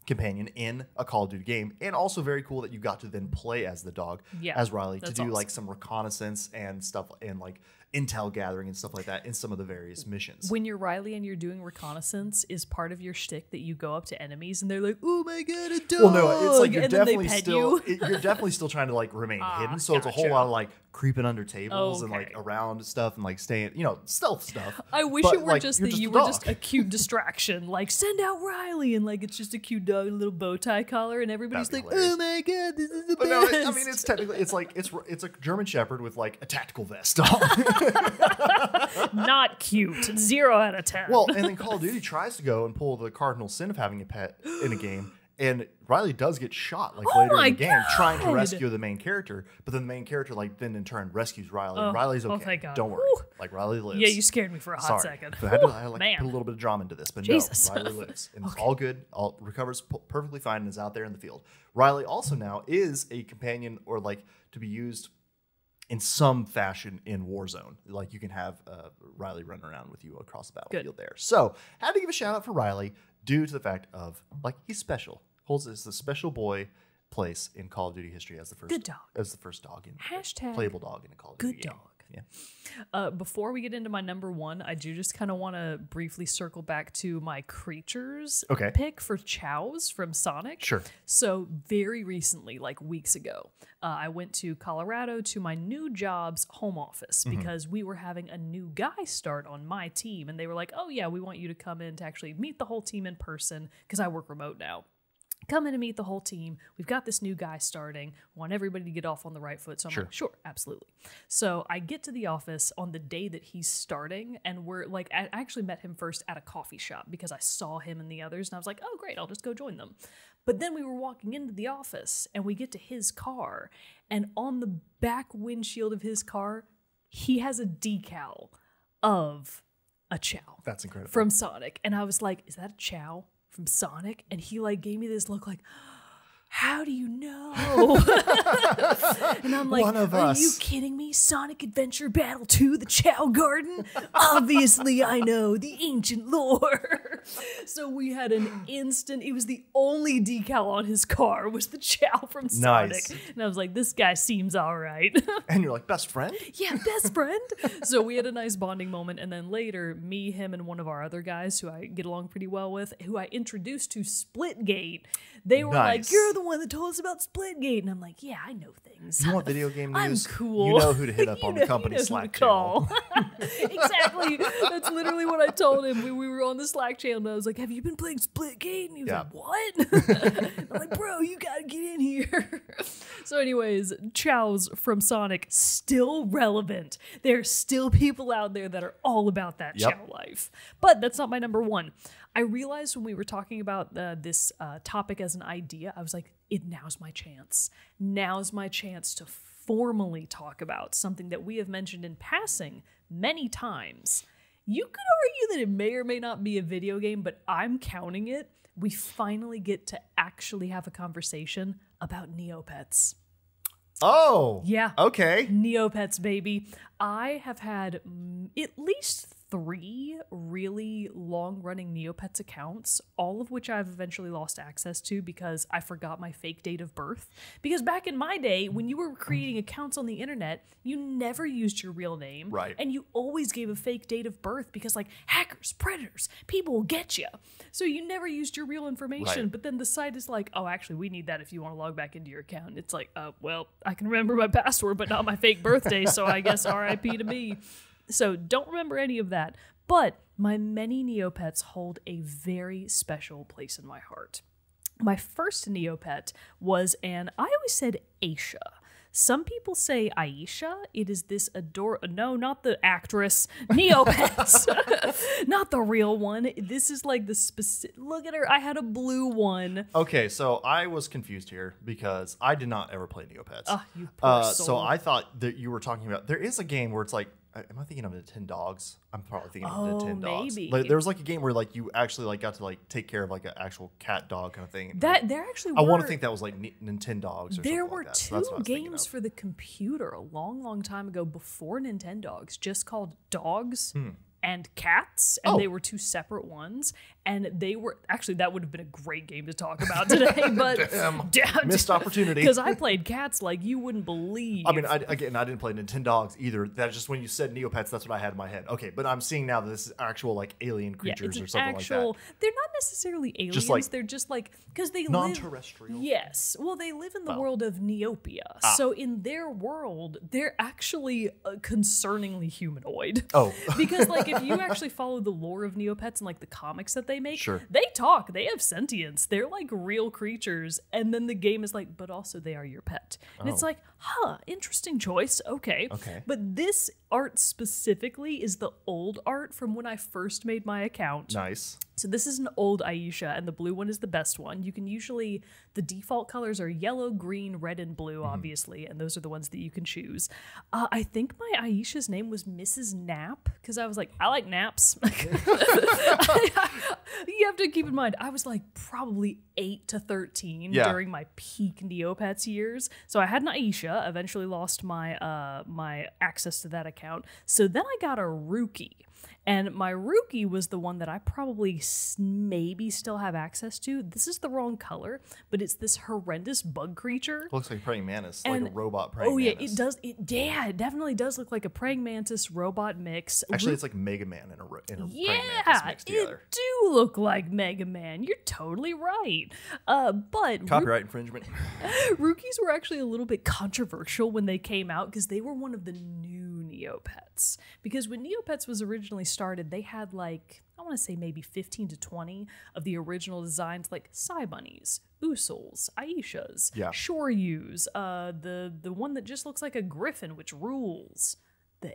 companion in a Call of Duty game, and also very cool that you got to then play as the dog, as Riley, to do awesome. like some reconnaissance and stuff, and like intel gathering and stuff like that in some of the various missions. When you're Riley and you're doing reconnaissance, is part of your shtick that you go up to enemies and they're like, "Oh my god, a dog!" Well, no, it's like you're and definitely then they pet still you. you're definitely still trying to like remain hidden. So it's a whole gotcha. lot of like creeping under tables and like Okay. around stuff and like staying, stealth stuff. I wish But, it were like, just you're that you a were dog. just a cute distraction. Like, send out Riley, and like it's just a cute dog in a little bow tie collar, and everybody's That'd like, be hilarious. "Oh my god, this is the But no, best." I mean, it's technically it's a German Shepherd with like a tactical vest on. not cute. 0 out of 10. Well, and then Call of Duty tries to go and pull the cardinal sin of having a pet in a game, and Riley does get shot like later in my the game trying to God. rescue the main character, but then the main character like then in turn rescues Riley. And Riley's okay. thank God. Don't worry. Whew. Like Riley lives. yeah, you scared me for a hot Sorry. second. But I had to Man. put a little bit of drama into this, but Jesus. no, Riley lives. And it's all good. All recovers perfectly fine and is out there in the field. Riley also now is a companion or like to be used in some fashion in Warzone. Like you can have Riley run around with you across the battlefield there. So had to give a shout out for Riley due to the fact of like he's special. Holds this special boy place in Call of Duty history as the first Good dog. As the first dog in Hashtag playable dog in a Call of Duty good game. dog. Yeah. Before we get into my number one, I do just kind of want to briefly circle back to my creatures Okay. pick for Chows from Sonic. Sure. So very recently, like weeks ago, I went to Colorado to my new job's home office because we were having a new guy start on my team. And they were like, "Oh yeah, we want you to come in to actually meet the whole team in person," because I work remote now. Come in and meet the whole team. We've got this new guy starting. Want everybody to get off on the right foot. So I'm like, sure, absolutely. So I get to the office on the day that he's starting, and we're like, I actually met him first at a coffee shop because I saw him and the others, and I was like, oh, great, I'll just go join them. But then we were walking into the office, and we get to his car, and on the back windshield of his car, he has a decal of a Chow. That's incredible. From Sonic. And I was like, is that a Chow from Sonic? And he like gave me this look like, how do you know? And I'm like, One of are us. you kidding me? Sonic Adventure Battle 2, the Chow Garden? Obviously I know the ancient lore. So we had an instant, it was the only decal on his car was the Chow from Sonic. Nice. And I was like, this guy seems all right. And you're like, best friend? Yeah, best friend. So we had a nice bonding moment. And then later, me, him, and one of our other guys who I get along pretty well with, who I introduced to Splitgate, they were like, Nice. you're the one that told us about Splitgate. And I'm like, yeah, I know things. You want video game I'm news? cool. You know who to hit up You on know- the company you know who Slack to channel. call. Exactly. That's literally what I told him. We were on the Slack channel, and I was like, have you been playing Splitgate? And he was Yeah. like, what? I'm like, bro, you gotta get in here. So anyways, Chows from Sonic, still relevant. There are still people out there that are all about that Yep. Chow life. But that's not my number one. I realized when we were talking about this topic as an idea, I was like, now's my chance. Now's my chance to formally talk about something that we have mentioned in passing many times. You could argue that it may or may not be a video game, but I'm counting it. We finally get to actually have a conversation about Neopets. Oh. Yeah. Okay. Neopets, baby. I have had at least 3 really long-running Neopets accounts, all of which I've eventually lost access to because I forgot my fake date of birth. Because back in my day, when you were creating accounts on the internet, you never used your real name. Right. And you always gave a fake date of birth because, like, hackers, predators, people will get you. So you never used your real information. Right. But then the site is like, oh, actually, we need that if you want to log back into your account. And it's like, well, I can remember my password, but not my fake birthday, so I guess RIP to me. So don't remember any of that. But my many Neopets hold a very special place in my heart. My first Neopet was I always said Aisha. Some people say Aisha. It is this no, not the actress, Neopets. Not the real one. This is like the specific, look at her. I had a blue one. Okay, so I was confused here because I did not ever play Neopets. You poor soul. So I thought that you were talking about, there is a game where it's like, am I thinking of Nintendogs? I'm probably thinking of Nintendogs. Maybe. Like, there was like a game where like you actually like got to like take care of like an actual cat dog kind of thing. That there actually I want to think that was like Nintendogs or something there like were that. So that's what I two was thinking games of. for the computer a long time ago before Nintendogs, just called Dogs and Cats, and they were two separate ones. And they were actually, that would have been a great game to talk about today, but Damn. Missed opportunity. Because I played Cats like you wouldn't believe. I mean, I didn't play Nintendogs either. That's just when you said Neopets, that's what I had in my head. Okay, but I'm seeing now that this is actual like alien creatures or something like that. They're not necessarily aliens. Just like they're just like because they non-terrestrial. Yes, well, they live in the world of Neopia. So in their world, they're actually concerningly humanoid. Oh, Because like if you actually follow the lore of Neopets and like the comics that they make, Sure. they talk, they have sentience, they're like real creatures, and then the game is like, but also they are your pet, and it's like, interesting choice. Okay, but this art specifically is the old art from when I first made my account. nice. So this is an old Aisha, and the blue one is the best one. You can usually, the default colors are yellow, green, red, and blue, obviously, and those are the ones that you can choose. I think my Aisha's name was Mrs. Nap, because I was like, I like naps. You have to keep in mind, I was like probably 8 to 13 during my peak Neopets years. So I had an Aisha, eventually lost my my access to that account. So then I got a Rookie. And my Rookie was the one that I probably maybe still have access to. This is the wrong color, but it's this horrendous bug creature. Looks like a praying mantis, like a robot praying mantis. mantis. It does. It definitely does look like a praying mantis robot mix. Actually, it's like Mega Man and a praying mantis mixed together. It do look like Mega Man. You're totally right. But Copyright infringement. Rookies were actually a little bit controversial when they came out because they were one of the new Neopets. Because when Neopets was originally started, they had like, I want to say maybe 15 to 20 of the original designs, like Psy Bunnies, Usels, Aishas, Shoryus, the one that just looks like a griffin, which rules. The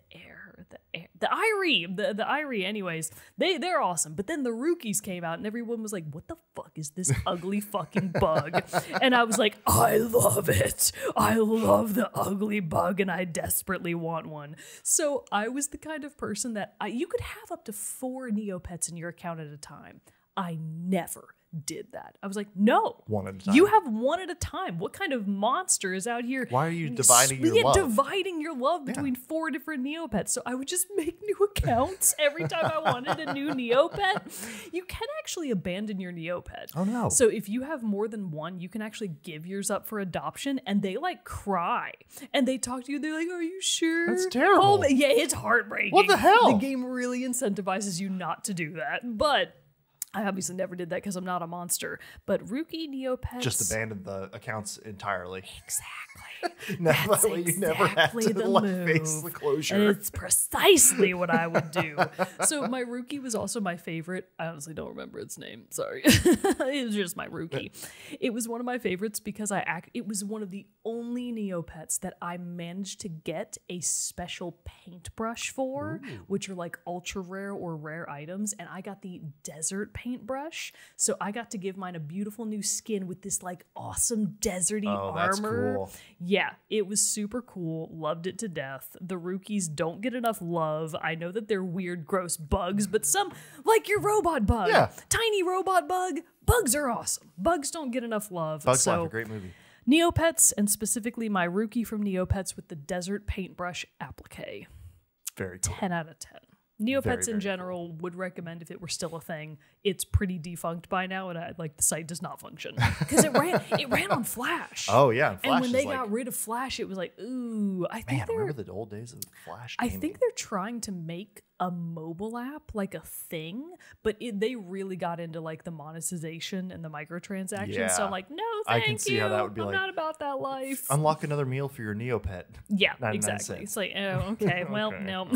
Irie, anyways, they're awesome. But then the Rookies came out and everyone was like, what the fuck is this ugly fucking bug? And I was like, I love it. I love the ugly bug and I desperately want one. So I was the kind of person that you could have up to 4 Neopets in your account at a time. I never did that. I was like, no. One at a time. You have one at a time. What kind of monster is out here? Why are you dividing your love? Dividing your love between 4 different Neopets. So I would just make new accounts every time I wanted a new Neopet. You can actually abandon your Neopet. Oh no. So if you have more than one, you can actually give yours up for adoption and they like cry. And they talk to you. They're like, are you sure? That's terrible. Oh, yeah, it's heartbreaking. What the hell? The game really incentivizes you not to do that. But I obviously never did that because I'm not a monster. But Rookie Neopets... Just abandoned the accounts entirely. Exactly. That way you never had to face the closure. And it's precisely what I would do. So my Rookie was also my favorite. I honestly don't remember its name. Sorry. It was just my Rookie. It was one of my favorites because it was one of the only Neopets that I managed to get a special paintbrush for, which are like ultra rare or rare items. And I got the desert paintbrush. So I got to give mine a beautiful new skin with this like awesome deserty armor. That's cool. Yeah, it was super cool. Loved it to death. The Rookies don't get enough love. I know that they're weird, gross bugs, but some, like your robot bug, tiny robot bug, bugs are awesome. Bugs don't get enough love. Bugs Life, a great movie. Neopets, and specifically my Rookie from Neopets with the desert paintbrush applique. Very cool. 10 out of 10. Neopets in general would recommend if it were still a thing. It's pretty defunct by now, and the site does not function because it ran on Flash. Oh yeah, Flash and when they got rid of Flash, it was like, ooh, I think remember the old days of Flash gaming? I think they're trying to make a mobile app like a thing, but they really got into like the monetization and the microtransactions. Yeah. So I'm like, no, thank you. I can see how that would be I'm not about that life. Unlock another meal for your Neopet. Yeah, exactly. It's like, oh, okay, well, no.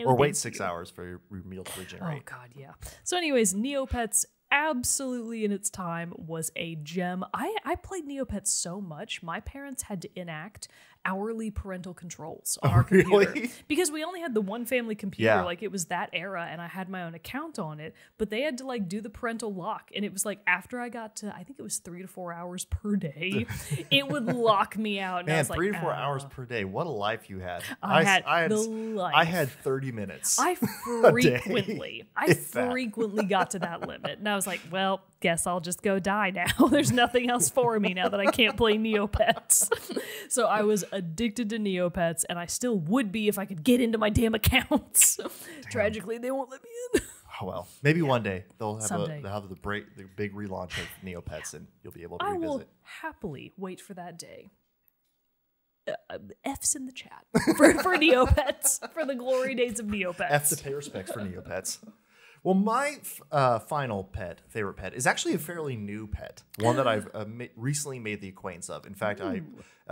Or wait 6 hours for your meal to regenerate. Oh God, yeah. So anyways, Neopets absolutely in its time was a gem. I played Neopets so much, my parents had to enact hourly parental controls on our computer. Really? Because we only had the one family computer. Yeah. Like, it was that era, and I had my own account on it. But they had to, like, do the parental lock. And it was, like, after I got to, I think it was 3 to 4 hours per day, it would lock me out. And I Man, was like, 3 to 4 hours per day. What a life you had. I had the life. I had 30 minutes. I frequently got to that limit. And I was like, well, guess I'll just go die now. There's nothing else for me now that I can't play Neopets. So I was addicted to Neopets, and I still would be if I could get into my damn accounts. Tragically, they won't let me in. Oh, well, maybe one day they'll have Someday. the big relaunch of Neopets, and you'll be able to I revisit. will happily wait for that day. F's in the chat for Neopets, for the glory days of Neopets. F to pay respects for Neopets. Well, my final favorite pet, is actually a fairly new pet. One that I've recently made the acquaintance of. In fact,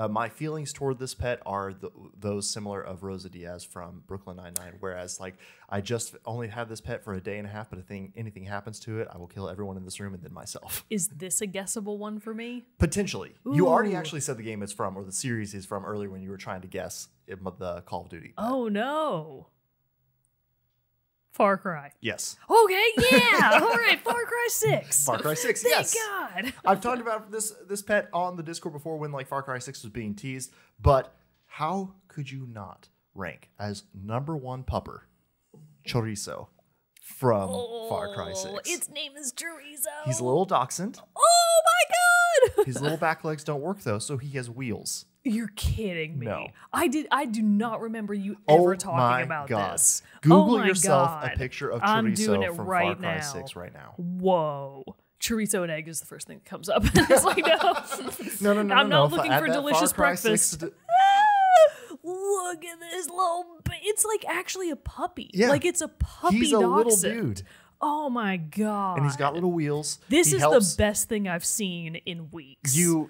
my feelings toward this pet are those similar of Rosa Diaz from Brooklyn Nine-Nine. Whereas, like, I just only have this pet for a day and a half, but if anything happens to it, I will kill everyone in this room and then myself. Is this a guessable one for me? Potentially. Ooh. You already actually said the game it's from, or the series is from, earlier when you were trying to guess the Call of Duty pet. Oh, no. Far Cry. Yes. Okay, yeah. All right, Far Cry 6. Far Cry 6, Thank yes. God. I've talked about this pet on the Discord before when, like, Far Cry 6 was being teased, but how could you not rank as number one pupper Chorizo from Far Cry 6? Its name is Chorizo. He's a little dachshund. Oh my God. His little back legs don't work though, so he has wheels. You're kidding me. No. I do not remember you ever talking about God. this. Google my yourself God. a picture of I'm doing Chorizo it from right Far Cry now. 6 right now. Whoa. Chorizo and egg is the first thing that comes up. It's like, no. No. I'm not looking Add for that delicious Far Cry 6 breakfast. Look at this little... It's like actually a puppy. Yeah. Like, it's a puppy He's a little dachshund. dude. Oh my God. And he's got little wheels. This He is helps- the best thing I've seen in weeks. You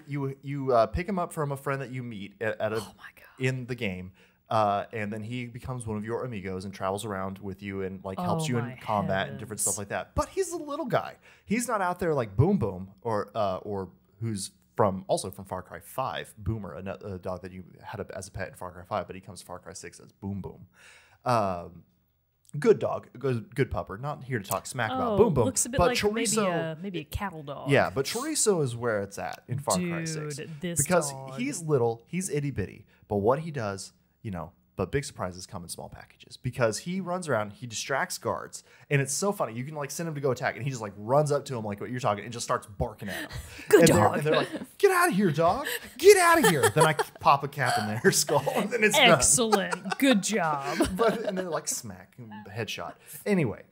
pick him up from a friend that you meet at Oh my God. in the game, and then he becomes one of your amigos and travels around with you and, like, helps you in my combat and different heavens. stuff like that. But he's a little guy. He's not out there like Boom Boom or who's also from Far Cry 5, Boomer, a dog that you had as a pet in Far Cry 5, but he comes to Far Cry 6 as Boom Boom. Good dog, good pupper. Not here to talk smack about Boom Boom. Looks a bit but like Chorizo, maybe a cattle dog. yeah, but Chorizo is where it's at in Far Cry 6. This Because dog. he's little, he's itty bitty, but what he does, but big surprises come in small packages. Because he runs around, he distracts guards, and it's so funny. You can, like, send him to go attack, and he just, like, runs up to him like what you're talking, and just starts barking at him. Good and dog. They're like, "Get out of here, dog! Get out of here!" Then I pop a cap in their skull, and then it's done. Excellent. Good job. And then, like, smack, headshot. Anyway,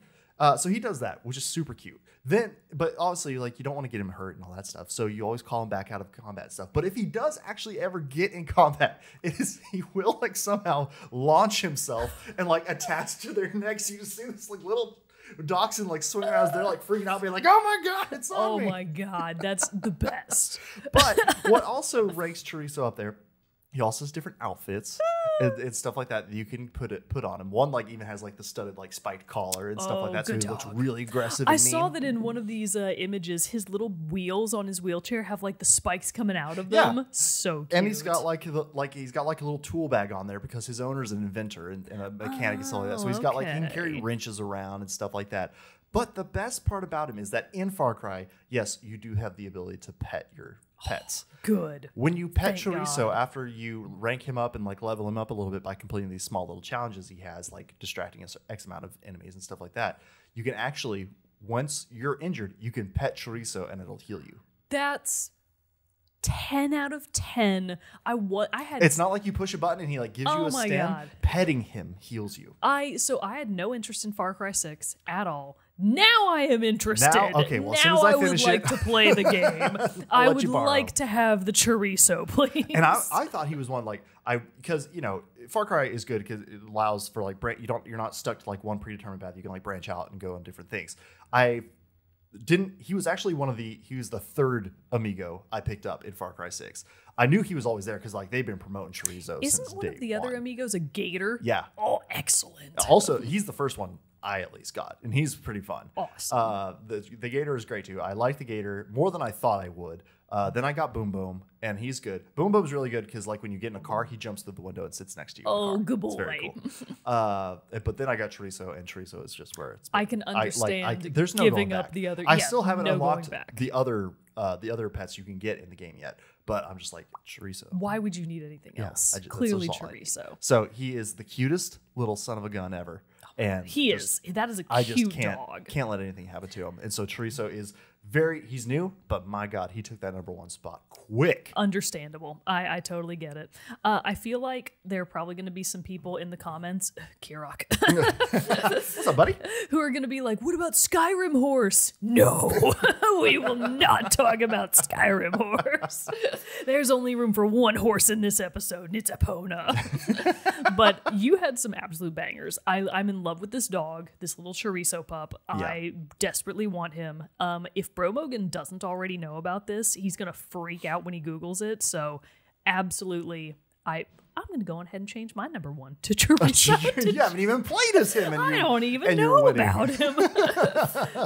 so he does that, which is super cute. But obviously, like, you don't want to get him hurt and all that stuff, so you always call him back out of combat and stuff. But if he does actually ever get in combat, he will, like, somehow launch himself and, like, attach to their necks. You just see this, like, little dachshund, like, swinging around as they're, like, freaking out, being like, "Oh my God, it's on me!" Oh my God, that's the best. But what also ranks Chorizo up there, he also has different outfits and stuff like that you can put on him. One, like, even has, like, the studded, like, spiked collar and stuff like that, so he good looks dog. really aggressive. I and saw mean. that in one of these images, his little wheels on his wheelchair have, like, the spikes coming out of Yeah. them. So cute. And he's got like a little tool bag on there because his owner's an inventor and a mechanic and stuff like that. So he's got, like, he can carry okay. wrenches around and stuff like that. But the best part about him is that in Far Cry, yes, you do have the ability to pet your pets. Good. When you pet Thank Chorizo, God. after you rank him up and, like, level him up a little bit by completing these small little challenges he has, like distracting X amount of enemies and stuff like that, you can actually, once you're injured, you can pet Chorizo and it'll heal you. That's 10 out of 10. I had It's not like you push a button and he, like, gives you Oh a my stem. God. Petting him heals you. I had no interest in Far Cry 6 at all. Now I am interested. Now- okay, well, as soon now as I would finish like it, to play the game. I let would you borrow. like to have the chorizo, please. And I thought he was one, like, because Far Cry is good because it allows for, like, you're not stuck to, like, one predetermined path. You can, like, branch out and go on different things. He was actually he was the third amigo I picked up in Far Cry 6. I knew he was always there because, like, they've been promoting Chorizo since Isn't one day of the other one. amigos a gator? Yeah. Oh, excellent. Also, he's the first one I at least got, and he's pretty fun. Awesome. The gator is great too. I like the gator more than I thought I would. Then I got Boom Boom, and he's good. Boom Boom's really good because like when you get in a car, he jumps through the window and sits next to you. Oh, good boy. It's very cool. But then I got Chorizo, and Chorizo is just where it's. I can understand there's no giving going up back. the other. I still haven't no unlocked going back. the other pets you can get in the game yet. But I'm just like Chorizo. Why would you need anything else? That's Clearly all I need. Chorizo. So he is the cutest little son of a gun ever. And He is. That is a I cute just dog. can't let anything happen to him. And so Chorizo is he's new, but my God, he took that up spot quick. Understandable. I totally get it. I feel like there are probably going to be some people in the comments, Kirok, What's up, buddy? who are going to be like, what about Skyrim Horse? No, we will not talk about Skyrim Horse. There's only room for one horse in this episode, and it's Epona. But you had some absolute bangers. I'm in love with this dog, this little Chorizo pup. Yeah. I desperately want him. If Bro Mogan doesn't already know about this, he's going to freak out when he Googles it. So absolutely, I'm going to go ahead and change my number one to Chorizo. You haven't even played as him. I don't even know about him.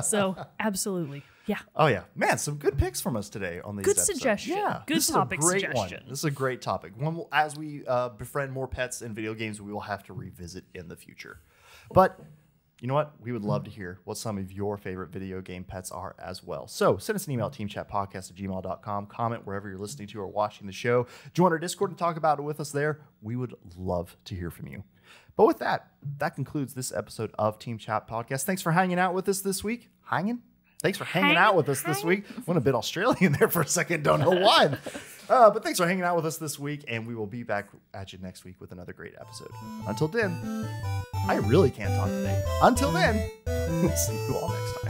So absolutely. Yeah. Oh, yeah. Man, some good picks from us today on these Good episodes. suggestion. Yeah. Good this topic is a great suggestion. One. This is a great topic. As we befriend more pets in video games, we will have to revisit in the future. But you know what? We would love to hear what some of your favorite video game pets are as well. So send us an email at teamchatpodcast@gmail.com. Comment wherever you're listening to or watching the show. Join our Discord and talk about it with us there. We would love to hear from you. But with that concludes this episode of Team Chat Podcast. Thanks for hanging out with us this week. Thanks for hanging out with us this week. Went a bit Australian there for a second. Don't know why. But thanks for hanging out with us this week. And we will be back at you next week with another great episode. Until then, I really can't talk today. Until then, we'll see you all next time.